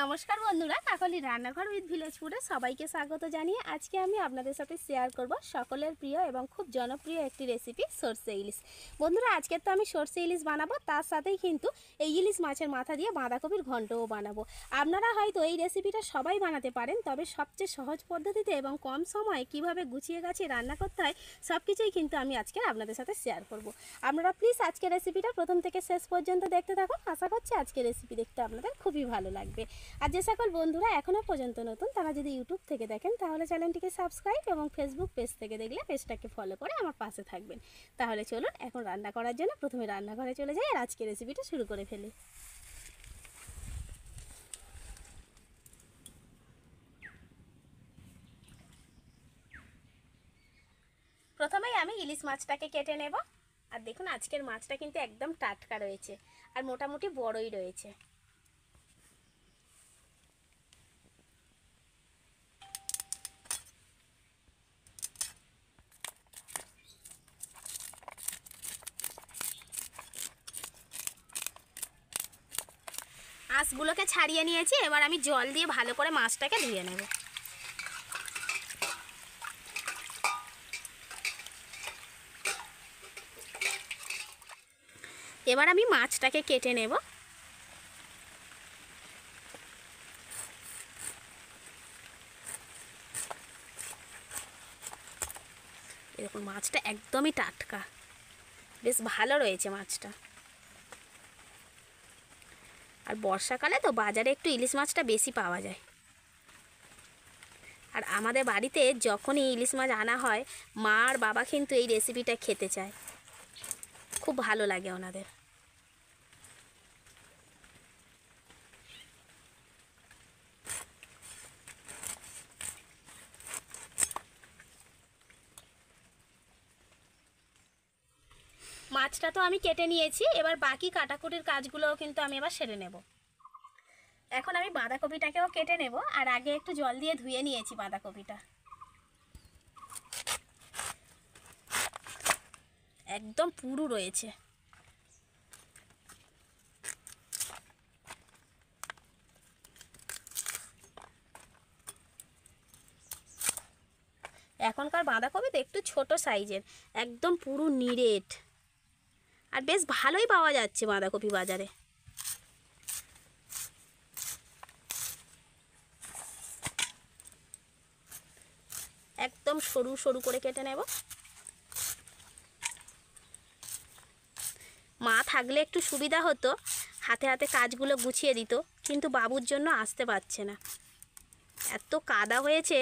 নমস্কার বন্ধুরা, কাকলি রান্নাঘর উইথ ভিলেজ ফুডে সবাইকে স্বাগত জানিয়ে আজকে আমি আপনাদের সাথে শেয়ার করব সকলের প্রিয় এবং খুব জনপ্রিয় একটি রেসিপি সরষে ইলিশ। বন্ধুরা, আজকে তো আমি সরষে ইলিশ বানাবো, তার সাথেই কিন্তু এই ইলিশ মাছের মাথা দিয়ে বাঁধাকপির ঘন্টও বানাবো। আপনারা হয়তো এই রেসিপিটা সবাই বানাতে পারেন, তবে সবচেয়ে সহজ পদ্ধতিতে এবং কম সময়ে কিভাবে গুছিয়ে গাছিয়ে রান্না করতে হয় সব কিছুই কিন্তু আমি আজকে আপনাদের সাথে শেয়ার করব। আপনারা প্লিজ আজকের রেসিপিটা প্রথম থেকে শেষ পর্যন্ত দেখতে থাকুন। আশা করছি আজকের রেসিপি দেখতে আপনাদের খুবই ভালো লাগবে। আর যে সকল বন্ধুরা এখনও পর্যন্ত নতুন, তারা যদি ইউটিউব থেকে দেখেন তাহলে চ্যানেলটিকে সাবস্ক্রাইব এবং ফেসবুক পেজ থেকে দেখলে পেজটাকে ফলো করে আমার পাশে থাকবেন। তাহলে চলুন এখন রান্না করার জন্য প্রথমে রান্নাঘরে চলে যাই আর আজকের রেসিপিটা শুরু করে ফেলি। প্রথমেই আমি ইলিশ মাছটাকে কেটে নেব। আর দেখুন আজকের মাছটা কিন্তু একদম টাটকা রয়েছে আর মোটামুটি বড়ই রয়েছে। আঁশগুলোকে ছাড়িয়ে নিয়েছি, এবার আমি জল দিয়ে ভালো করে মাছটাকে ধুয়ে নেব। এবার আমি মাছটাকে কেটে নেব। এরকম মাছটা একদমই টাটকা, বেশ ভালো রয়েছে মাছটা। আর বর্ষাকালে তো বাজারে একটু ইলিশ মাছটা বেশি পাওয়া যায়। আর আমাদের বাড়িতে যখনই ইলিশ মাছ আনা হয়, মা আর বাবা কিন্তু এই রেসিপিটা খেতে চায়, খুব ভালো লাগে ওনাদের। মাছটা তো আমি কেটে নিয়েছি, এবার বাকি কাটাকুটির কাজগুলোও কিন্তু আমি এবার সেরে নেব। এখন আমি বাঁধাকপিটাকেও কেটে নেব, আর আগে একটু জল দিয়ে ধুয়ে নিয়েছি বাঁধাকপিটা। একদম পুরু রয়েছে। এখনকার বাঁধাকপি তো একটু ছোট সাইজের, একদম পুরো নিরেট, আর বেশ ভালোই পাওয়া যাচ্ছে বাঁধাকপি বাজারে। একদম সরু সরু করে কেটে নেব। মা থাকলে একটু সুবিধা হতো, হাতে হাতে কাজগুলো গুছিয়ে দিত, কিন্তু বাবুর জন্য আসতে পারছে না। এত কাদা হয়েছে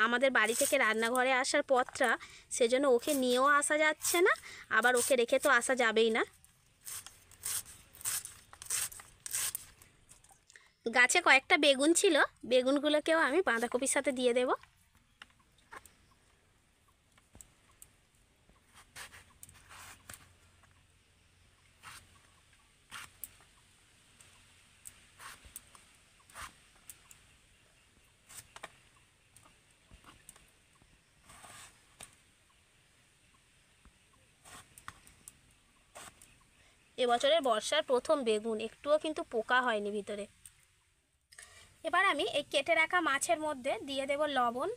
আমাদের বাড়ি থেকে রান্নাঘরে আসার পথটা, সেজন্য ওকে নিয়েও আসা যাচ্ছে না, আবার ওকে রেখে তো আসা যাবেই না। গাছে কয়েকটা বেগুন ছিল, বেগুনগুলোকেও আমি বাঁধাকপির সাথে দিয়ে দেব। এবছরের বর্ষার প্রথম বেগুন, একটুও কিন্তু পোকা হয়নি ভিতরে। এবার আমি এই কেটে রাখা মাছের মধ্যে দিয়ে দেব লবণ,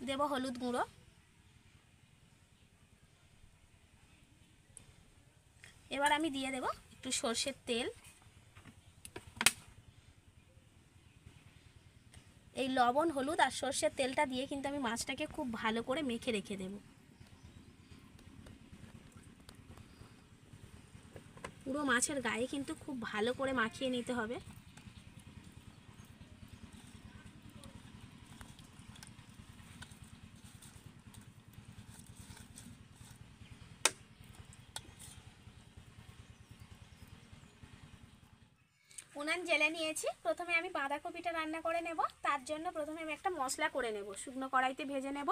দেব হলুদ গুঁড়ো, এবার আমি দিয়ে দেব একটু সর্ষের তেল। এই লবণ, হলুদ আর সর্ষের তেলটা দিয়ে কিন্তু আমি মাছটাকে খুব ভালো করে মেখে রেখে দেব। পুরো মাছের গায়ে কিন্তু খুব ভালো করে মাখিয়ে নিতে হবে। উনান জেলে নিয়েছি। প্রথমে আমি বাঁধাকপিটা রান্না করে নেব, তার জন্য প্রথমে আমি একটা মশলা করে নেব। শুকনো কড়াইতে ভেজে নেব।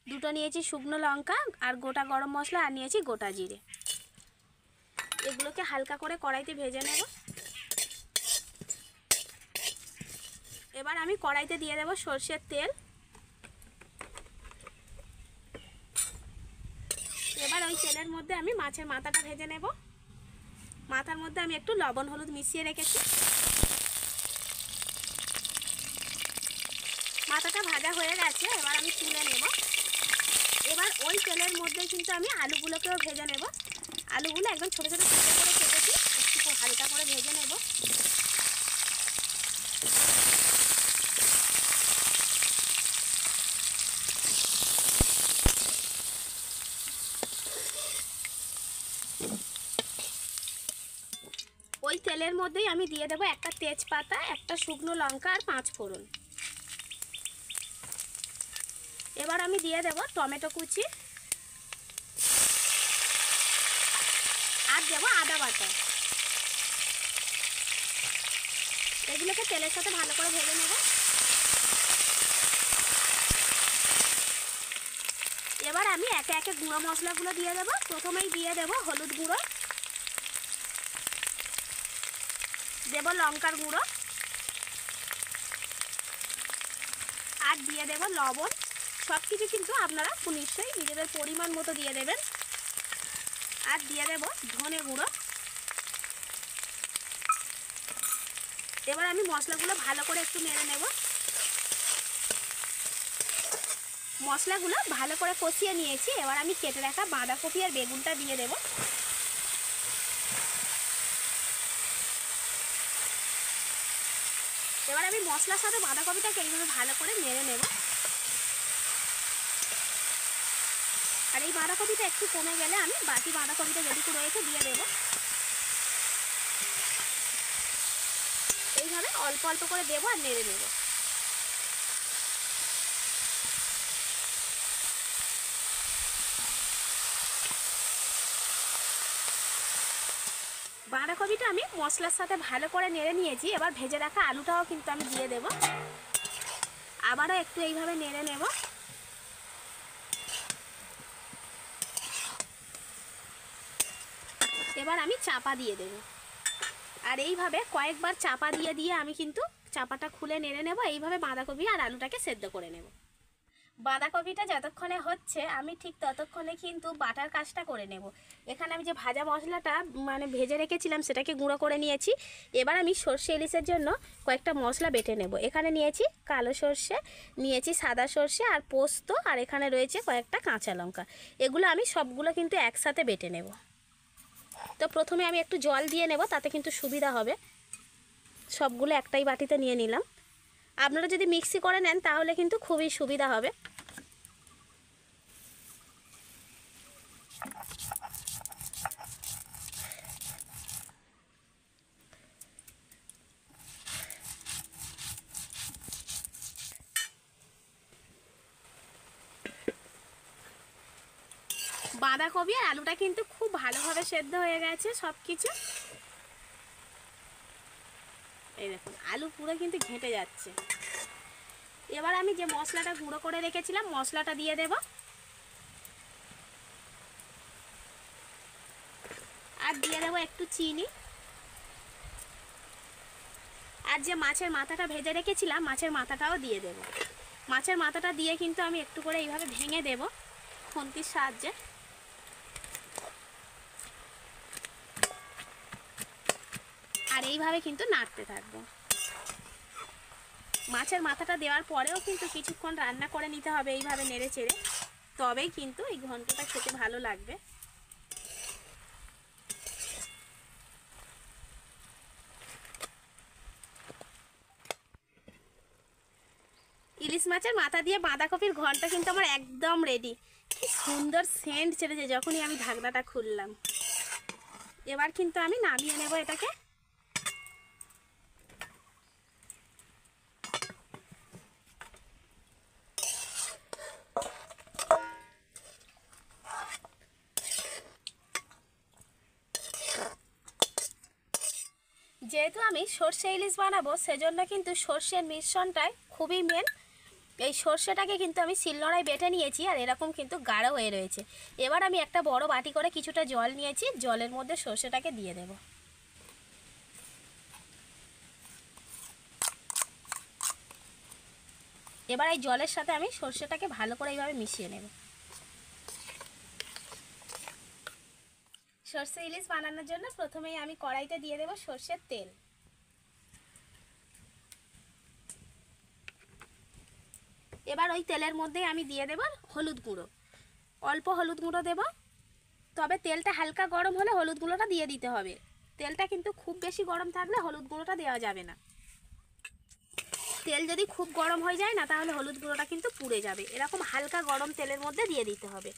দুটো নিয়েছি শুকনো লঙ্কা আর গোটা গরম মশলা, আর নিয়েছি গোটা জিরে। এগুলোকে হালকা করে কড়াইতে ভেজে নেব। এবার আমি কড়াইতে দিয়ে দেব সর্ষের তেল। তেলের মধ্যে আমি মাছের মাথাটা ভেজে নেব। মাথার মধ্যে আমি একটু লবণ হলুদ মিশিয়ে রেখেছি। মাথাটা ভাজা হয়ে গেছে, এবার আমি তুলে নেব। এবার ওই তেলের মধ্যে কিন্তু আমি আলুগুলোকেও ভেজে নেব। আলুগুলো একদম ছোটো ছোটো টুকরো করে কেটেছি, একটু হালকা করে ভেজে নেব। ওই তেলের মধ্যেই আমি দিয়ে দেবো একটা তেজপাতা, একটা শুকনো লঙ্কা আর 5 ফোড়ন। এবার আমি দিয়ে দেব টমেটো কুচি আর দেব আদা বাটা। এগুলোকে তেলের সাথে ভালো করে ভেজে নেব। এবার আমি একে একে গুঁড়ো মশলাগুলো দিয়ে দেব। প্রথমেই দিয়ে দেব হলুদ গুঁড়ো, দেব লঙ্কার গুঁড়ো আর দিয়ে দেব লবণ। সব কিছু কিন্তু আপনারা নিশ্চয়ই নিজেদের পরিমাণ মতো দিয়ে দেবেন। আর দিয়ে দেব ধনে গুঁড়ো। এবার আমি মশলাগুলো ভালো করে একটু নেড়ে নেব। মশলাগুলো ভালো করে কষিয়ে নিয়েছি। এবার আমি কেটে রাখা বাঁধাকপি আর বেগুনটা দিয়ে দেব। এবার আমি মশলার সাথে বাঁধাকপিটাকে এইভাবে ভালো করে নেড়ে নেব। আর এই বাঁধাকপিটা একটু কমে গেলে আমি বাকি বাঁধাকপিটা যেটুকু রয়েছে দিয়ে দেব। এইভাবে অল্প অল্প করে দেবো আর নেড়ে নেব। বাঁধাকপিটা আমি মশলার সাথে ভালো করে নেড়ে নিয়েছি। এবার ভেজে রাখা আলুটাও কিন্তু আমি দিয়ে দেব। আবারও একটু এইভাবে নেড়ে নেব। এবার আমি চাপা দিয়ে দেব। আর এইভাবে কয়েকবার চাপা দিয়ে দিয়ে আমি কিন্তু চাপাটা খুলে নেড়ে নেব। এইভাবে বাঁধাকপি আর আলুটাকে সেদ্ধ করে নেব। বাঁধাকপিটা যতক্ষণে হচ্ছে আমি ঠিক ততক্ষণে কিন্তু বাটার কাজটা করে নেব। এখানে আমি যে ভাজা মশলাটা ভেজে রেখেছিলাম সেটাকে গুঁড়ো করে নিয়েছি। এবার আমি সর্ষে ইলিশের জন্য কয়েকটা মশলা বেটে নেব। এখানে নিয়েছি কালো সর্ষে, নিয়েছি সাদা সর্ষে আর পোস্ত, আর এখানে রয়েছে কয়েকটা কাঁচা লঙ্কা। এগুলো আমি সবগুলো কিন্তু একসাথে বেটে নেব। তো প্রথমে আমি একটু জল দিয়ে নেব, তাতে কিন্তু সুবিধা হবে। সবগুলো একটাই বাটিতে নিয়ে নিলাম। আপনারা যদি মিক্সি করে নেন তাহলে কিন্তু খুবই সুবিধা হবে। বাঁধাকপি আর আলুটা কিন্তু খুব ভালোভাবে সেদ্ধ হয়ে গেছে সব কিছু। এই দেখুন আলু পুরো কিন্তু ঘেঁটে যাচ্ছে। এবার আমি যে মশলাটা গুঁড়ো করে রেখেছিলাম মশলাটা দিয়ে দেব। আর দিয়ে দেবো একটু চিনি। আর যে মাছের মাথাটা ভেজে রেখেছিলাম মাছের মাথাটাও দিয়ে দেব। মাছের মাথাটা দিয়ে কিন্তু আমি একটু করে এইভাবে ভেঙে দেব খুন্তির সাহায্যে। আর এইভাবে কিন্তু নাড়তে থাকবো। মাছের মাথাটা দেওয়ার পরেও কিন্তু কিছুক্ষণ রান্না করে নিতে হবে এইভাবে নেড়ে চেড়ে, তবেই কিন্তু এই ঘন্টটা খেতে ভালো লাগবে। ইলিশ মাছের মাথা দিয়ে বাঁধাকপির ঘন্ট কিন্তু আমার একদম রেডি। কি সুন্দর সেন্ট ছেড়েছে যখনই আমি ঢাকনাটা খুললাম। এবার কিন্তু আমি নামিয়ে নেব এটাকে। যেহেতু আমি সর্ষে ইলিশ বানাবো সেজন্য কিন্তু সর্ষের মিশ্রণটাই খুবই মেন। এই সর্ষেটাকে কিন্তু আমি শিলনোড়ায় বেটে নিয়েছি আর এরকম কিন্তু গাঢ় হয়ে রয়েছে। এবার আমি একটা বড় বাটি করে কিছুটা জল নিয়েছি, জলের মধ্যে সর্ষেটাকে দিয়ে দেব। এবার এই জলের সাথে আমি সর্ষেটাকে ভালো করে এইভাবে মিশিয়ে নেব। সর্ষে ইলিশ বানানোর জন্য প্রথমেই আমি কড়াইতে দিয়ে দেব সর্ষের তেল। এবার ওই তেলের মধ্যেই আমি দিয়ে দেব হলুদ গুঁড়ো, অল্প হলুদ গুঁড়ো দেব। তবে তেলটা হালকা গরম হলে হলুদ গুঁড়োটা দিয়ে দিতে হবে। তেলটা কিন্তু খুব বেশি গরম থাকলে হলুদ গুঁড়োটা দেওয়া যাবে না। তেল যদি খুব গরম হয়ে যায় না তাহলে হলুদ গুঁড়োটা কিন্তু পুড়ে যাবে। এরকম হালকা গরম তেলের মধ্যে দিয়ে দিতে হবে।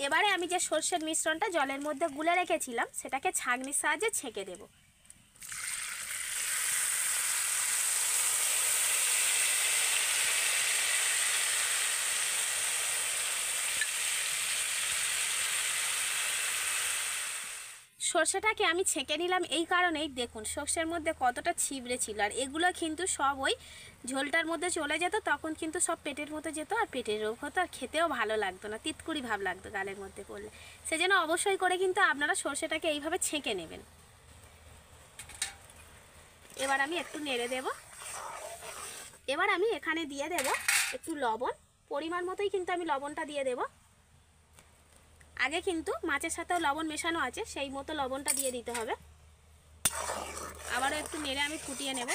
এবারে আমি যে সর্ষের মিশ্রণটা জলের মধ্যে গুলে রেখেছিলাম সেটাকে ছাঁকনির সাহায্যে ছেঁকে দেব। সর্ষেটাকে আমি ছেঁকে নিলাম এই কারণেই, দেখুন সর্ষের মধ্যে কতটা ছিবড়ে ছিল, আর এগুলো কিন্তু সব ওই ঝোলটার মধ্যে চলে যেত, তখন কিন্তু সব পেটের মধ্যে যেত আর পেটের রোগ হতো, আর খেতেও ভালো লাগতো না, তিতকুড়ি ভাব লাগতো গালের মধ্যে পড়লে। সেজন্য অবশ্যই করে কিন্তু আপনারা সর্ষেটাকে এইভাবে ছেঁকে নেবেন। এবার আমি একটু নেড়ে দেব। এবার আমি এখানে দিয়ে দেব একটু লবণ, পরিমাণ মতোই কিন্তু আমি লবণটা দিয়ে দেব। আগে কিন্তু মাছের সাথেও লবণ মেশানো আছে, সেই মতো লবণটা দিয়ে দিতে হবে। আবারও একটু নেড়ে আমি ফুটিয়ে নেব।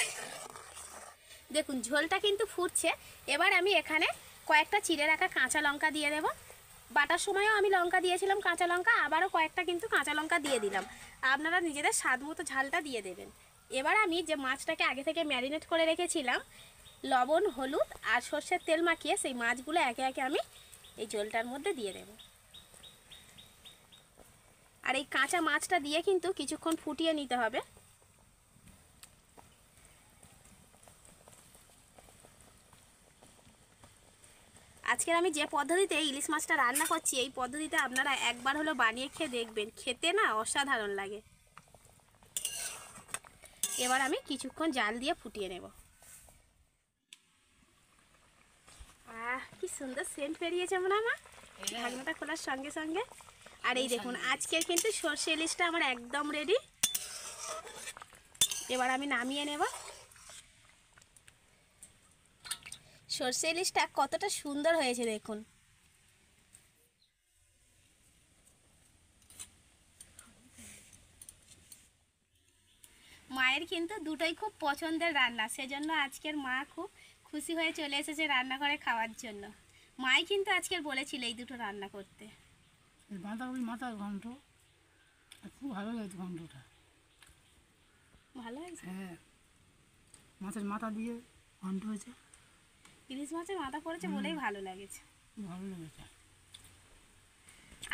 দেখুন ঝোলটা কিন্তু ফুটছে। এবার আমি এখানে কয়েকটা চিড়ে রাখা কাঁচা লঙ্কা দিয়ে দেব। বাটার সময়ও আমি লঙ্কা দিয়েছিলাম কাঁচা লঙ্কা, আবারও কয়েকটা কিন্তু কাঁচা লঙ্কা দিয়ে দিলাম। আপনারা নিজেদের স্বাদ মতো ঝালটা দিয়ে দেবেন। এবার আমি যে মাছটাকে আগে থেকে ম্যারিনেট করে রেখেছিলাম লবণ হলুদ আর সর্ষের তেল মাখিয়ে, সেই মাছগুলো একে একে আমি এই ঝোলটার মধ্যে দিয়ে দেব। আর এই কাঁচা মাছটা দিয়ে কিন্তু কিছুক্ষণ ফুটিয়ে নিতে হবে। আজকের আমি যে পদ্ধতিতে ইলিশ মাছটা রান্না করছি এই পদ্ধতিতে আপনারা একবার হলো বানিয়ে খেয়ে দেখবেন, খেতে না অসাধারণ লাগে। এবার আমি কিছুক্ষণ জাল দিয়ে ফুটিয়ে নেব। কি সুন্দর সেন্ট বেরিয়েছে মনে হয় মা ঢাকনাটা খোলার সঙ্গে সঙ্গে। আর এই দেখুন আজকের কিন্তু সর্ষে ইলিশটা আমার একদম রেডি। এবার আমি নামিয়ে নেব। সর্ষে ইলিশটা কতটা সুন্দর হয়েছে দেখুন। মায়ের কিন্তু দুটোই খুব পছন্দের রান্না, সেজন্য আজকের মা খুব খুশি হয়ে চলে এসেছে রান্না করে খাওয়ার জন্য। মাই কিন্তু আজকের বলেছিল এই দুটো রান্না করতে। বাঁধাকপি মাথার ঘন্ট খুব ভালো লাগছে, ঘন্টটা ভালো হয়েছে। হ্যাঁ, মাছের মাথা দিয়ে ঘন্ট হয়েছে, ইলিশ মাছের মাথা পড়েছে বলেই ভালো লেগেছে। ভালো লেগেছে।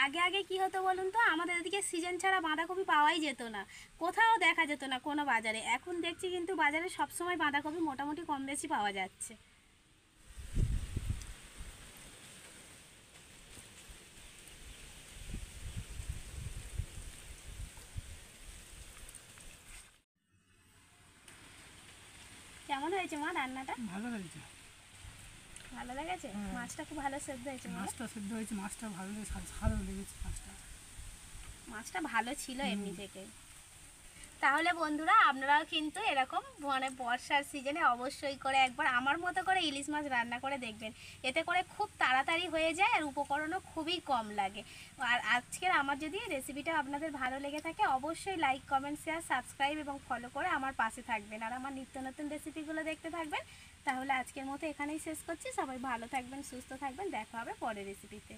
আগে আগে কি হতো বলুন তো, আমাদের এদিকে সিজন ছাড়া বাঁধাকপি পাওয়াই যেত না, কোথাও দেখা যেত না কোনো বাজারে। এখন দেখছি কিন্তু বাজারে সবসময় বাঁধাকপি মোটামুটি কম বেশি পাওয়া যাচ্ছে। কেমন হয়েছে মা রান্নাটা? ভালো লেগেছে। ভালো লেগেছে। মাছটা খুব ভালো সেদ্ধ হয়েছে। মাছটা সেদ্ধ হয়েছে, মাছটা ভালো ভালো লেগেছে। মাছটা ভালো ছিল এমনি থেকে। তাহলে বন্ধুরা আপনারাও কিন্তু এরকম মানে বর্ষার সিজনে অবশ্যই করে একবার আমার মতো করে ইলিশ মাছ রান্না করে দেখবেন। এতে করে খুব তাড়াতাড়ি হয়ে যায় আর উপকরণও খুবই কম লাগে। আর আজকের আমার যদি রেসিপিটা আপনাদের ভালো লেগে থাকে অবশ্যই লাইক কমেন্ট শেয়ার সাবস্ক্রাইব এবং ফলো করে আমার পাশে থাকবেন আর আমার নিত্য নতুন রেসিপিগুলো দেখতে থাকবেন। তাহলে আজকের মতো এখানেই শেষ করছি। সবাই ভালো থাকবেন, সুস্থ থাকবেন, দেখা হবে পরের রেসিপিতে।